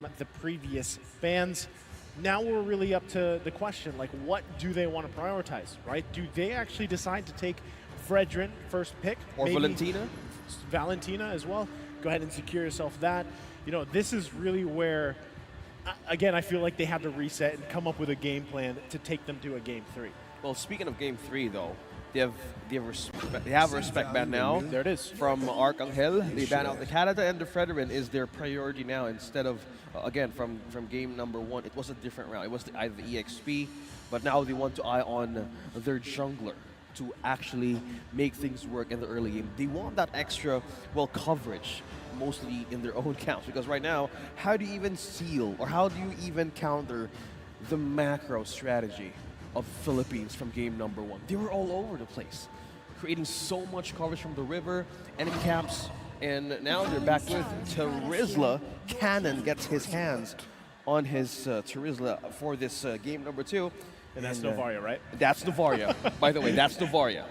the previous bans. Now we're really up to the question, like, what do they want to prioritize, right? Do they actually decide to take Fredrin first pick? Or Maybe Valentina? Valentina as well. Go ahead and secure yourself that. You know, this is really where, again, I feel like they have to reset and come up with a game plan to take them to a game 3. Well, speaking of Game 3, though, they have a respect ban now. There it is. From Arcangel. They ban out the Canada, and the Fredrin is their priority now instead of, again, from game number 1. It was a different round. It was either the EXP, but now they want to eye on their jungler to actually make things work in the early game. They want that extra, well, coverage, mostly in their own camps, because right now, how do you even seal, or how do you even counter the macro strategy of Philippines from game number 1? They were all over the place, creating so much coverage from the river, enemy camps, and now they're back with Terizla. Cannon gets his hands on his Terizla for this game number 2. And that's Novaria, right? That's Novaria. By the way, that's Novaria.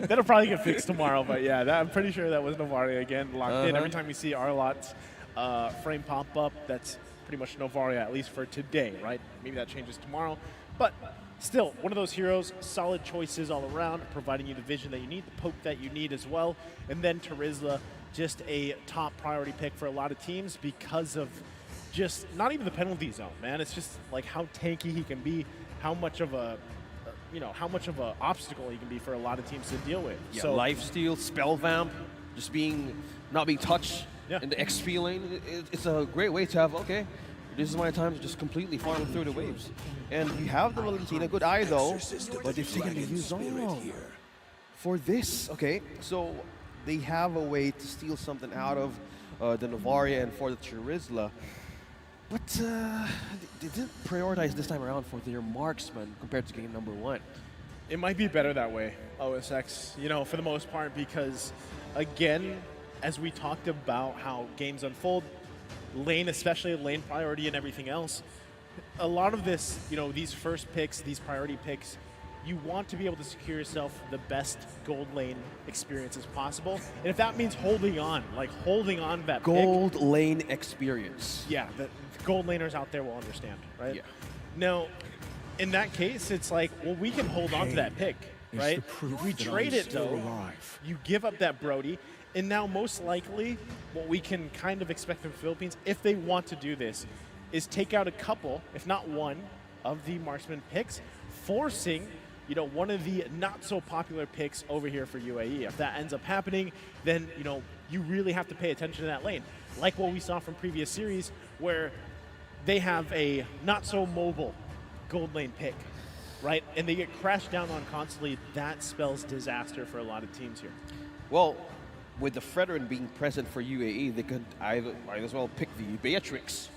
That'll probably get fixed tomorrow, but yeah, I'm pretty sure that was Novaria again, locked in. Every time you see Arlot's frame pop up, that's pretty much Novaria, at least for today, right? Maybe that changes tomorrow. But still, one of those heroes, solid choices all around, providing you the vision that you need, the poke that you need as well. And then Terizla, just a top priority pick for a lot of teams because of just not even the penalty zone, man. It's just like how tanky he can be, how much of a obstacle he can be for a lot of teams to deal with. Yeah, so lifesteal, spell vamp, just not being touched in the XP lane. It's a great way to have, okay, this is my time to just completely farm through the waves. And you have the Valentina, good eye though, but they've taken the Yuzong for this. Okay, so they have a way to steal something out of the Novaria and for the Terizla. But they didn't prioritize this time around for their marksman compared to game number 1. it might be better that way, OSX, you know, for the most part, because again, as we talked about how games unfold, lane, especially lane priority and everything else, a lot of this, you know, these first picks, these priority picks, you want to be able to secure yourself the best gold lane experience as possible. And if that means holding on, like holding on that Gold pick, lane experience. yeah, the gold laners out there will understand, right? Yeah. Now, in that case, it's like, well, we can hold on to that pick, right? We trade it though, you give up that Brody, and now most likely what we can kind of expect from the Philippines, if they want to do this, is take out a couple, if not one, of the marksman picks, forcing, you know, one of the not so popular picks over here for UAE. If that ends up happening, then, you know, you really have to pay attention to that lane. Like what we saw from previous series where they have a not so mobile gold lane pick, right? And they get crashed down on constantly. That spells disaster for a lot of teams here. Well, with the Fredrin being present for UAE, they could might as well pick the Beatrix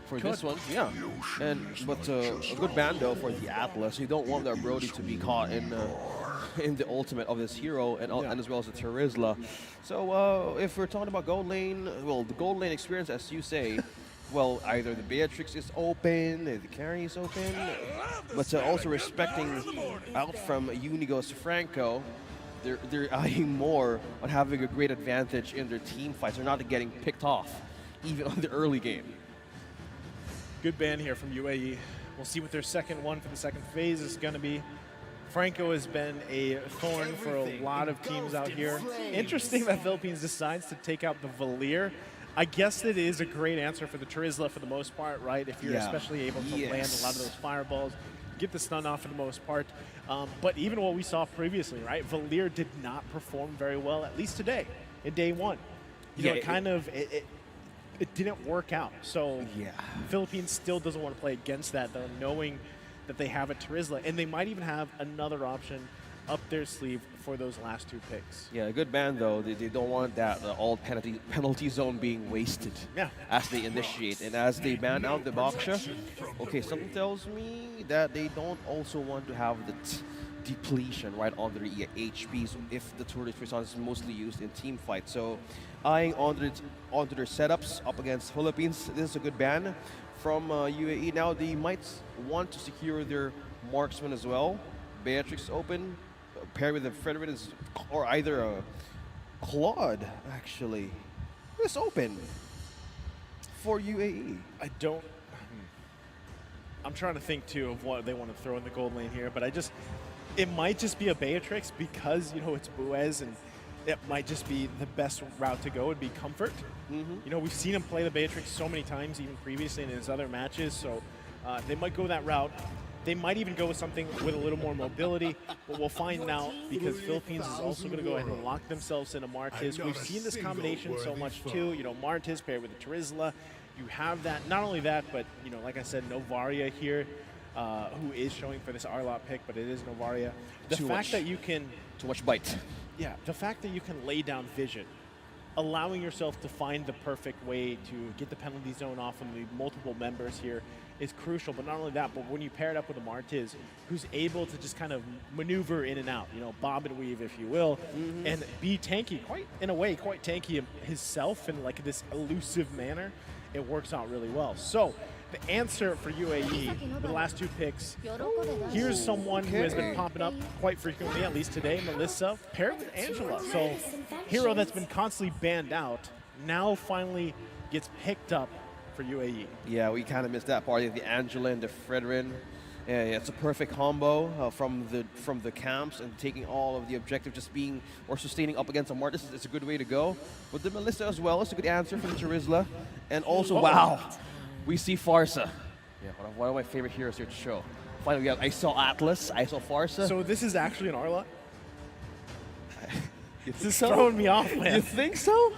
for this one. Yeah, but a good ban though for the Atlas. You don't want their Brody to be caught in the ultimate of this hero and as well as the Terizla. So if we're talking about gold lane, well, the gold lane experience, as you say, well, either the Beatrix is open, the carry is open, but also respecting out from Unigos Franco, they're eyeing more on having a great advantage in their team fights. They're not getting picked off, even on the early game. Good ban here from UAE. We'll see what their second one for the second phase is going to be. Franco has been a thorn for a lot of teams out here. Interesting that Philippines decides to take out the Valir. I guess it is a great answer for the Terizla for the most part, right? If you're especially able to land a lot of those fireballs, get the stun off for the most part. But even what we saw previously, right? Valir did not perform very well, at least today, in day 1. You know, it didn't work out. So Philippines still doesn't want to play against that, though, knowing that they have a Terizla. And they might even have another option up their sleeve for those last 2 picks. Yeah, a good ban, though. They don't want that all penalty zone being wasted as they initiate. And as they ban out the Baksha, okay, something tells me that they don't also want to have the depletion right on their HPs if the tourist response is mostly used in team fights. So eyeing onto their setups up against Philippines, this is a good ban from UAE. Now they might want to secure their marksman as well. Beatrix open, paired with a Fredrin or either a Claude, actually. It's open. for UAE? I don't. I'm trying to think too of what they want to throw in the gold lane here, but it might just be a Beatrix because it's Buez, and it might just be the best route to go would be comfort. We've seen him play the Beatrix so many times, even previously in his other matches, so they might go that route. They might even go with something with a little more mobility, but we'll find out because Philippines is also going to go ahead and lock themselves into Martiz. We've seen this combination so much too. Martiz paired with the Terizla. You have that. Not only that, but like I said, Novaria here, who is showing for this Arlot pick, but it is Novaria. The fact that you can too much bite. Yeah, the fact that you can lay down vision, allowing yourself to find the perfect way to get the penalty zone off of the multiple members here is crucial. But not only that, but when you pair it up with a Martiz, who's able to just kind of maneuver in and out, bob and weave, if you will, and be tanky, quite tanky himself in like this elusive manner, it works out really well. So the answer for UAE, with the last two picks, here's someone who has been popping up quite frequently, at least today, Melissa, paired with Angela. So hero that's been constantly banned out now finally gets picked up for UAE. Yeah, we kind of missed that part. The Angela and the Fredrin. Yeah, it's a perfect combo from the camps and taking all of the objective, just being or sustaining up against a Martiz. It's a good way to go. But the Melissa as well, it's a good answer for the Terizla. And also, wow, we see Farsa. Yeah, one of my favorite heroes here to show. Finally, I saw Atlas, I saw Farsa. So this is actually an Arlot? This is throwing me off, man. You think so?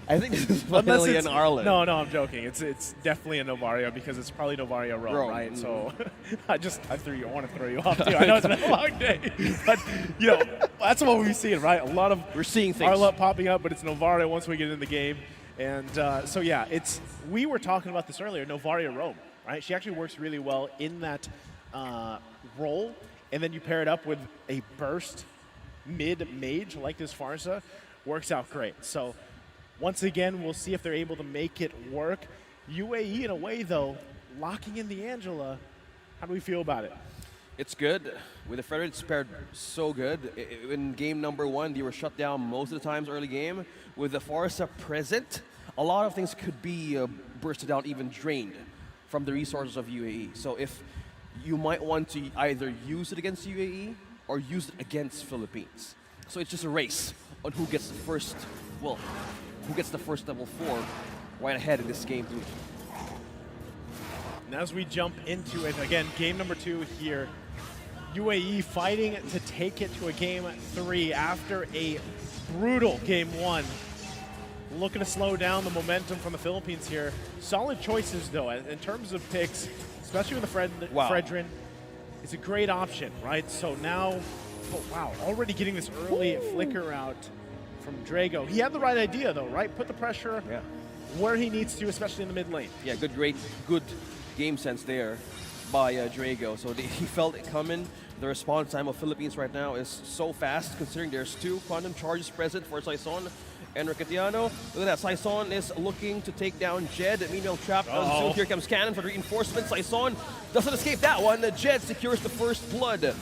I think this is finally an Arlen. No, I'm joking. It's definitely a Novaria because it's probably Novaria Rome, right? So I want to throw you off too. I know it's been a long day, but that's what we're seeing, right? A lot of we're seeing things. Arlot popping up, but it's Novaria once we get in the game. And so yeah, we were talking about this earlier, Novaria Rome, right? She actually works really well in that role, and then you pair it up with a burst mid-mage like this Farsa, works out great. So once again, we'll see if they're able to make it work. UAE, in a way, though, locking in the Angela. How do we feel about it? It's good. With the Fredrin, it's paired so good. In game number 1, they were shut down most of the times early game. With the Farsa present, a lot of things could be bursted out, even drained from the resources of UAE. So if you might want to either use it against UAE or use it against Philippines. So it's just a race on who gets the first, who gets the first level 4 right ahead in this game 3. And as we jump into it, again, game number 2 here, UAE fighting to take it to a game 3 after a brutal game 1. Looking to slow down the momentum from the Philippines here. Solid choices, though, in terms of picks, especially with the Fredrin. It's a great option, right? So now, already getting this early flicker out from Drago. He had the right idea, though, right? Put the pressure where he needs to, especially in the mid lane. Yeah, good game sense there by Drago. So he felt it coming. The response time of Philippines right now is so fast, considering there's 2 quantum charges present for Saison and Ricatiano. Look at that, Saison is looking to take down Jed. Meanwhile, trapped on Zoom. Here comes Cannon for the reinforcement. Saison doesn't escape that one. Jed secures the first blood.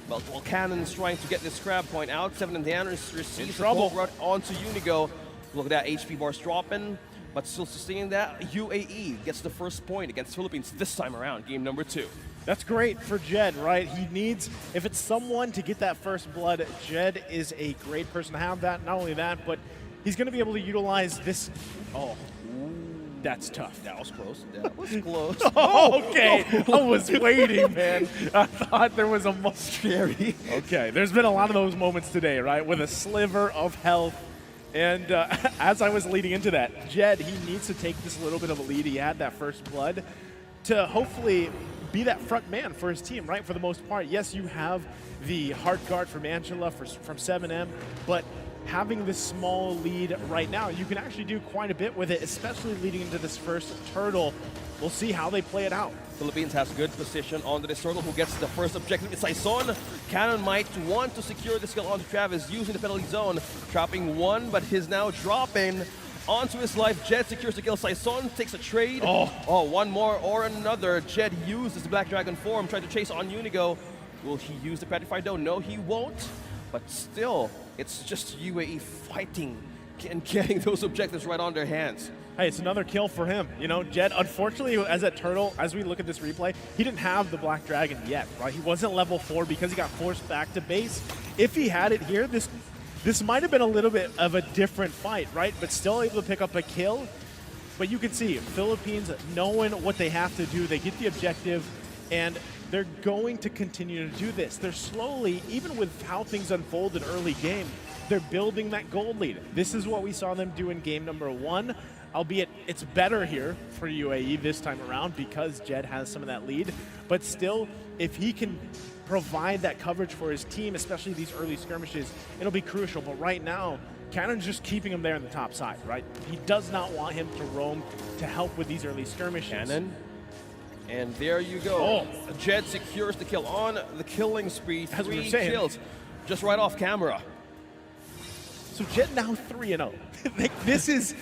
While Cannon's trying to get this crab point out, 7 and Dan receives the ball right onto Unigo. Look at that, HP bars dropping, but still sustaining that. UAE gets the first point against Philippines this time around, game number 2. That's great for Jed, right? He needs, if it's someone to get that first blood, Jed is a great person to have that. Not only that, but he's going to be able to utilize this. Oh, that's tough. That was close. That was close. Okay. I was waiting, man. I thought there was a scary. Okay, there's been a lot of those moments today, right? With a sliver of health. And as I was leading into that, Jed, he needs to take this little bit of a lead. He had that first blood to hopefully be that front man for his team, right? For the most part. Yes, you have the heart guard from Angela, from 7M, but having this small lead right now, you can actually do quite a bit with it, especially leading into this first turtle. We'll see how they play it out. Philippines has good position onto this turtle. Who gets the first objective? It's Saison. Cannon might want to secure this kill onto Travis, using the penalty zone, trapping 1, but he's now dropping onto his life. Jed secures the kill. Saison takes a trade. One more or another. Jed uses the Black Dragon form, trying to chase on Unigo. Will he use the Petrified Dough? No, he won't. But still, it's just UAE fighting and getting those objectives right on their hands. Hey, it's another kill for him. You know, Jed, unfortunately, as a turtle, as we look at this replay, he didn't have the Black Dragon yet, right? He wasn't level 4 because he got forced back to base. If he had it here, this might have been a little bit of a different fight, right? But still able to pick up a kill. But you can see, Philippines knowing what they have to do, they get the objective, and they're going to continue to do this. They're slowly, even with how things unfold in early game, they're building that gold lead. This is what we saw them do in game number 1, albeit it's better here for UAE this time around because Jed has some of that lead. But still, if he can provide that coverage for his team, especially these early skirmishes, it'll be crucial. But right now, Cannon's just keeping him there on the top side, right? He does not want him to roam to help with these early skirmishes. Cannon. And there you go. Oh. Jed secures the kill on the killing spree. 3 kills just right off camera. So Jed now 3-0. This is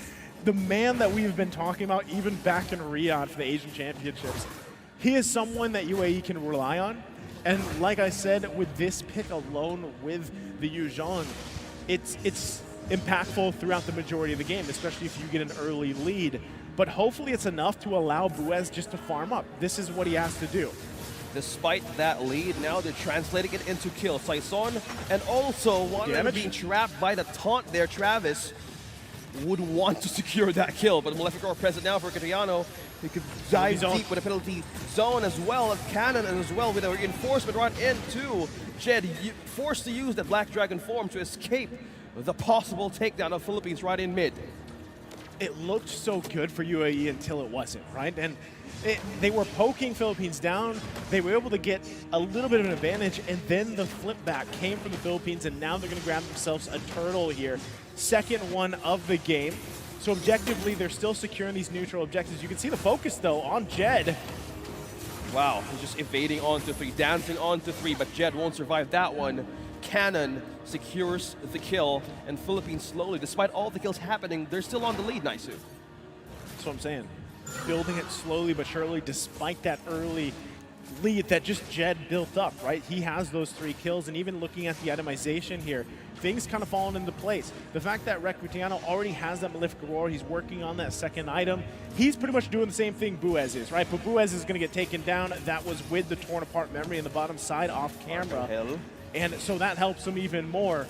the man that we've been talking about even back in Riyadh for the Asian Championships. He is someone that UAE can rely on. And like I said, with this pick alone with the Yuzhong, it's impactful throughout the majority of the game, especially if you get an early lead. But hopefully it's enough to allow Buez just to farm up. This is what he has to do. Despite that lead, now they're translating it into kill. Saison, and also one of them being trapped by the taunt there, Travis, would want to secure that kill. But Maleficor present now for Cristiano. He could dive deep with a penalty zone as well as Cannon, and as well with a reinforcement right into Jed, forced to use that Black Dragon form to escape the possible takedown of Philippines right in mid. It looked so good for UAE until it wasn't, right? And they were poking Philippines down. They were able to get a little bit of an advantage, and then the flip back came from the Philippines, and now they're going to grab themselves a turtle here. Second one of the game. So objectively, they're still securing these neutral objectives. You can see the focus, though, on Jed. Wow, he's just evading onto 3, dancing onto 3, but Jed won't survive that one. Cannon secures the kill, and Philippines slowly, despite all the kills happening, they're still on the lead, Naisu. That's what I'm saying. Building it slowly but surely, despite that early lead that just Jed built up, right? He has those 3 kills, and even looking at the itemization here, things kind of fallen into place. The fact that Recrutiano already has that Malefic Roar, he's working on that second item. He's pretty much doing the same thing Buez is, right? But Buez is going to get taken down. That was with the torn apart memory in the bottom side off camera. And so that helps him even more.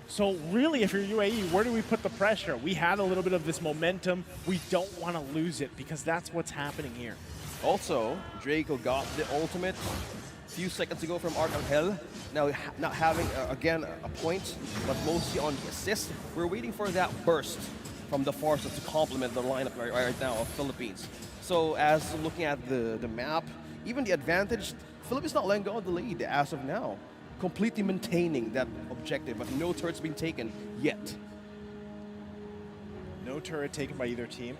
So really, if you're UAE, where do we put the pressure? We had a little bit of this momentum. We don't want to lose it because that's what's happening here. Also, Draco got the ultimate a few seconds ago from Arcangel. Now, not having, again, a point, but mostly on the assist. We're waiting for that burst from the Force to complement the lineup right now of Philippines. So as looking at the map, even the advantage, Philippines not letting go of the lead as of now. Completely maintaining that objective, but no turret's been taken yet. No turret taken by either team.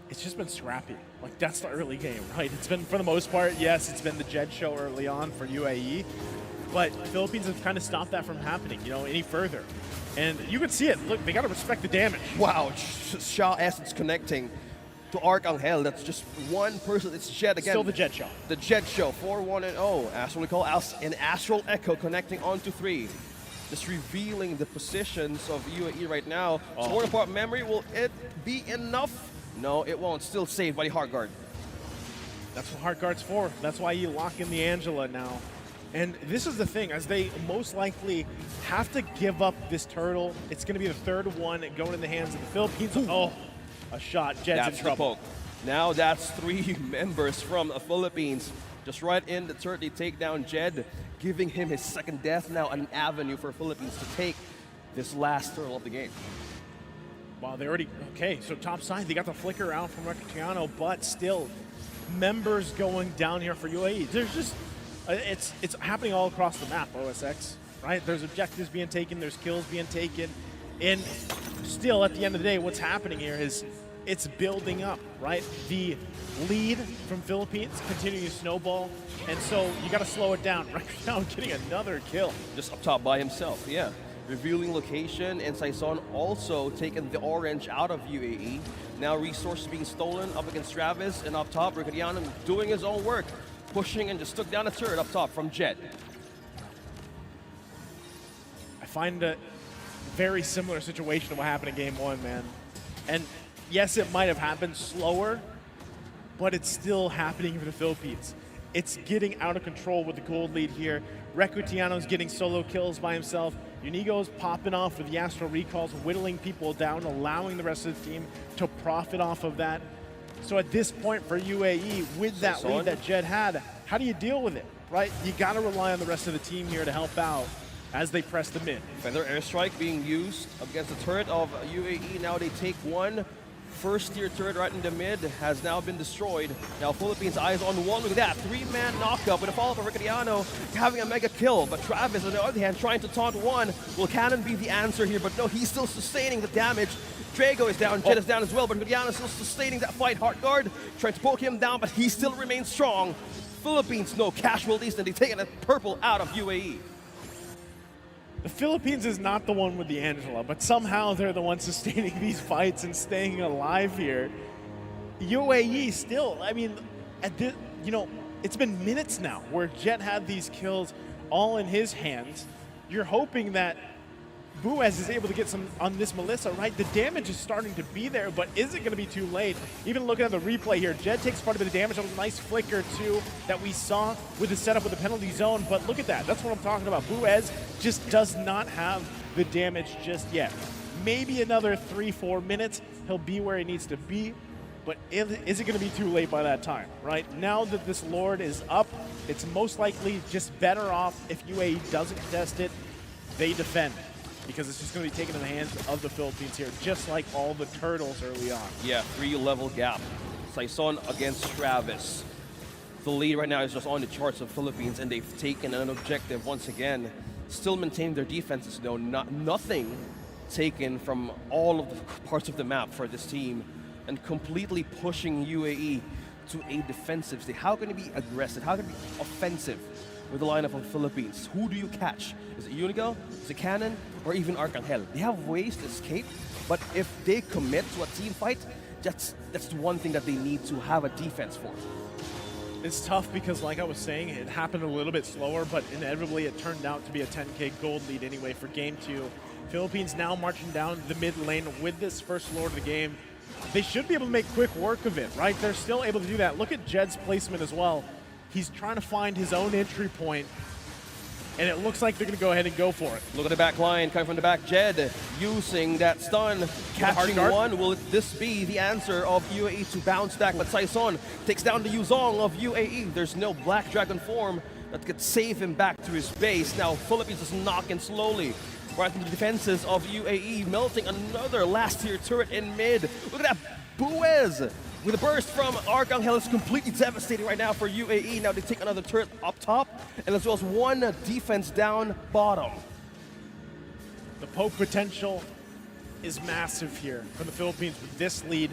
It's just been scrappy. Like, that's the early game, right? It's been, for the most part, yes, it's been the Jed show early on for UAE, but Philippines have kind of stopped that from happening, you know, any further. And you can see it. Look, they got to respect the damage. Wow, Shaw Essence connecting to Arcangel. That's just one person. It's Jed again. Still the Jed show. The Jed show, 4-1-0. Astral Recall, an Astral Echo connecting onto 3. Just revealing the positions of UAE right now. Torn apart memory, will it be enough? No, it won't. Still saved by the Heart Guard. That's what Heart Guard's for. That's why you lock in the Angela now. And this is the thing, as they most likely have to give up this turtle, it's going to be the third one going in the hands of the Philippines. Oh, a shot. Jed's in trouble. The poke. Now that's 3 members from the Philippines. Just right in the turret, they take down Jed, giving him his second death. Now an avenue for Philippines to take this last turtle of the game. Wow, they already, okay, so top side, they got the flicker out from Recrutiano, but still, members going down here for UAE. There's just, it's happening all across the map, OSX, right? There's objectives being taken, there's kills being taken, and still, at the end of the day, what's happening here is it's building up, right? The lead from Philippines continuing to snowball, and so you got to slow it down. Recrutiano getting another kill. Just up top by himself, yeah. Revealing location, and Saison also taking the orange out of UAE. Now resources being stolen up against Travis, and up top, Recrutiano doing his own work, pushing and just took down a turret up top from Jed. I find a very similar situation to what happened in Game 1, man. And yes, it might have happened slower, but it's still happening for the Philippines. It's getting out of control with the gold lead here. Recutiano's getting solo kills by himself. Unigo's popping off with the Astral Recalls, whittling people down, allowing the rest of the team to profit off of that. So at this point for UAE, with that lead that Jed had, how do you deal with it, right? You got to rely on the rest of the team here to help out as they press the mid. Feather airstrike being used against the turret of UAE. Now they take one. First tier turret right in the mid has now been destroyed. Now Philippines eyes on one. Look at that, 3-man knockup with a follow-up of Recutiano having a mega kill. But Travis, on the other hand, trying to taunt one. Will Cannon be the answer here? But no, he's still sustaining the damage. Drago is down, Jet is down as well, but Recutiano is still sustaining that fight. Heartguard trying to poke him down, but he still remains strong. Philippines, no casualties, and they've taken a purple out of UAE. The Philippines is not the one with the Angela, but somehow they're the ones sustaining these fights and staying alive here. UAE still, I mean, at this, you know, it's been minutes now where Jet had these kills all in his hands. You're hoping that Buez is able to get some on this Melissa, right? The damage is starting to be there, but is it going to be too late? Even looking at the replay here, Jed takes part of the damage. That was a nice flicker, too, that we saw with the setup with the penalty zone. But look at that. That's what I'm talking about. Buez just does not have the damage just yet. Maybe another 3-4 minutes, he'll be where he needs to be. But is it going to be too late by that time, right? Now that this Lord is up, it's most likely just better off if UAE doesn't contest it, they defend. Because it's just going to be taken in the hands of the Philippines here, just like all the turtles early on. Yeah, 3-level gap. Saison against Travis. The lead right now is just on the charts of Philippines, and they've taken an objective once again. Still maintaining their defenses, though. Nothing taken from all of the parts of the map for this team, and completely pushing UAE to a defensive state. How can it be aggressive? How can it be offensive with the lineup of the Philippines? Who do you catch? Is it Unigo? Is it Cannon? Or even Arcangel? They have ways to escape, but if they commit to a team fight, that's the one thing that they need to have a defense for. It's tough because, like I was saying, it happened a little bit slower, but inevitably it turned out to be a 10K gold lead anyway for Game 2. Philippines now marching down the mid lane with this first Lord of the game. They should be able to make quick work of it, right? They're still able to do that. Look at Jed's placement as well. He's trying to find his own entry point, and it looks like they're going to go ahead and go for it. Look at the back line coming from the back. Jed using that stun, catching one. Will this be the answer of UAE to bounce back? But Saison takes down the Yuzong of UAE. There's no Black Dragon form that could save him back to his base. Now Philippines is knocking slowly right into the defenses of UAE, melting another last tier turret in mid. Look at that, Buez with a burst from Arcangel is completely devastating right now for UAE. Now they take another turret up top, and as well as one defense down bottom. The poke potential is massive here for the Philippines with this lead.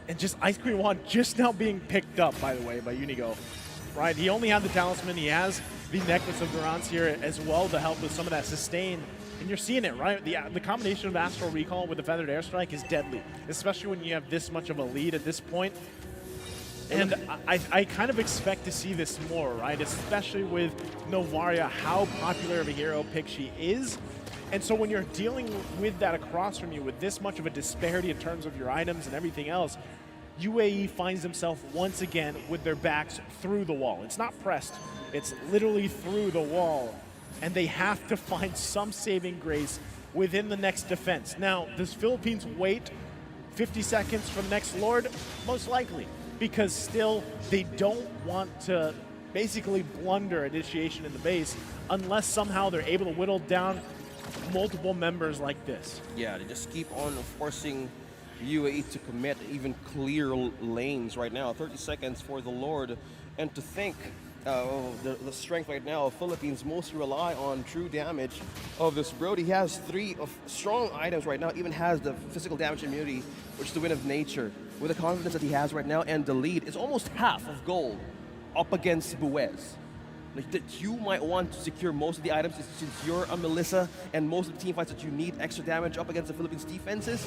And just Ice Queen 1 just now being picked up, by the way, by Unigo. Right, he only had the talisman, he has the Necklace of Durance here as well to help with some of that sustain. And you're seeing it, right? The combination of Astral Recall with the Feathered Airstrike is deadly, especially when you have this much of a lead at this point. And I kind of expect to see this more, right? Especially with Novaria, how popular of a hero pick she is. And so when you're dealing with that across from you with this much of a disparity in terms of your items and everything else, UAE finds themselves once again with their backs through the wall. It's not pressed, it's literally through the wall. And they have to find some saving grace within the next defense. Now, does Philippines wait 50 seconds for the next Lord? Most likely, because still they don't want to basically blunder initiation in the base unless somehow they're able to whittle down multiple members like this. Yeah, they just keep on forcing UAE to commit even clear lanes right now. 30 seconds for the Lord. And to think the strength right now of Philippines mostly rely on true damage of this Brody. He has 3 of strong items right now, even has the physical damage immunity, which is the Wind of Nature. With the confidence that he has right now and the lead, it's almost half of gold up against Buez. Like that you might want to secure most of the items since you're a Melissa and most of the team fights that you need extra damage up against the Philippines defenses.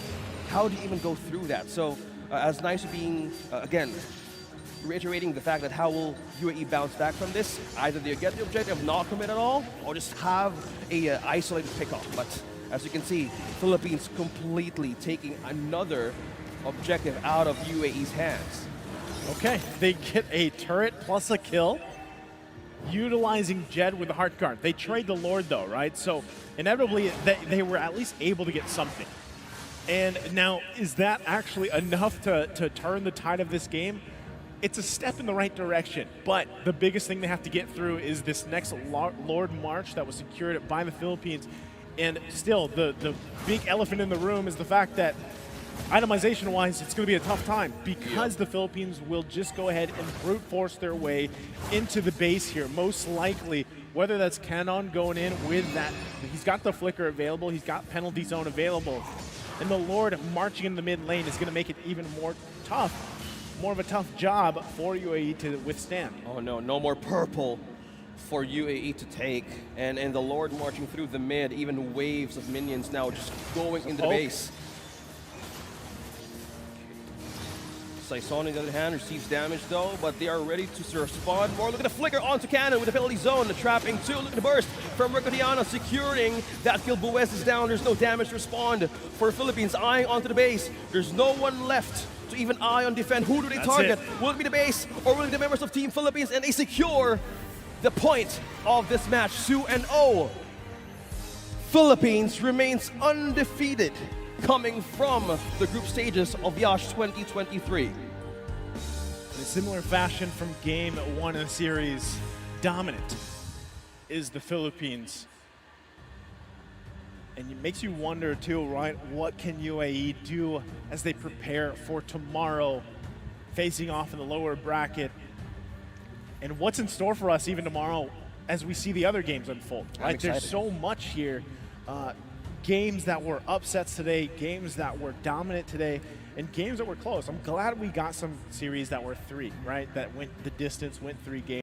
How do you even go through that? So as nice as being, again, reiterating the fact that how will UAE bounce back from this? Either they get the objective, not commit at all, or just have a isolated pickoff. But As you can see, Philippines completely taking another objective out of UAE's hands. Okay, they get a turret plus a kill, utilizing Jed with the heart guard. They trade the Lord though, right? So inevitably, they were at least able to get something. And now, is that actually enough to turn the tide of this game? It's a step in the right direction, but the biggest thing they have to get through is this next Lord March that was secured by the Philippines. And still, the big elephant in the room is the fact that itemization-wise, it's going to be a tough time because the Philippines will just go ahead and brute force their way into the base here. Most likely, whether that's Canon going in with that, he's got the flicker available, he's got penalty zone available, and the Lord marching in the mid lane is going to make it even more of a tough job for UAE to withstand. Oh no, no more purple for UAE to take. And the Lord marching through the mid, even waves of minions now just going into the base. Saison, on the other hand, receives damage though, but they are ready to respond more. Look at the flicker onto Cannon with the penalty zone, the trapping too. Look at the burst from Recodiano securing that kill. Buez is down, there's no damage to respond for Philippines. Eyeing onto the base, there's no one left to even eye on defend. Who do they target? Will it be the base or will it be the members of Team Philippines? And they secure the point of this match, 2-0. Philippines remains undefeated coming from the group stages of Yash 2023. In a similar fashion from game 1 of the series, dominant is the Philippines. And it makes you wonder too, right? What can UAE do as they prepare for tomorrow, facing off in the lower bracket? And what's in store for us even tomorrow as we see the other games unfold, right? There's so much here. Games that were upsets today, games that were dominant today, and games that were close. I'm glad we got some series that were 3, right? That went the distance, went 3 games.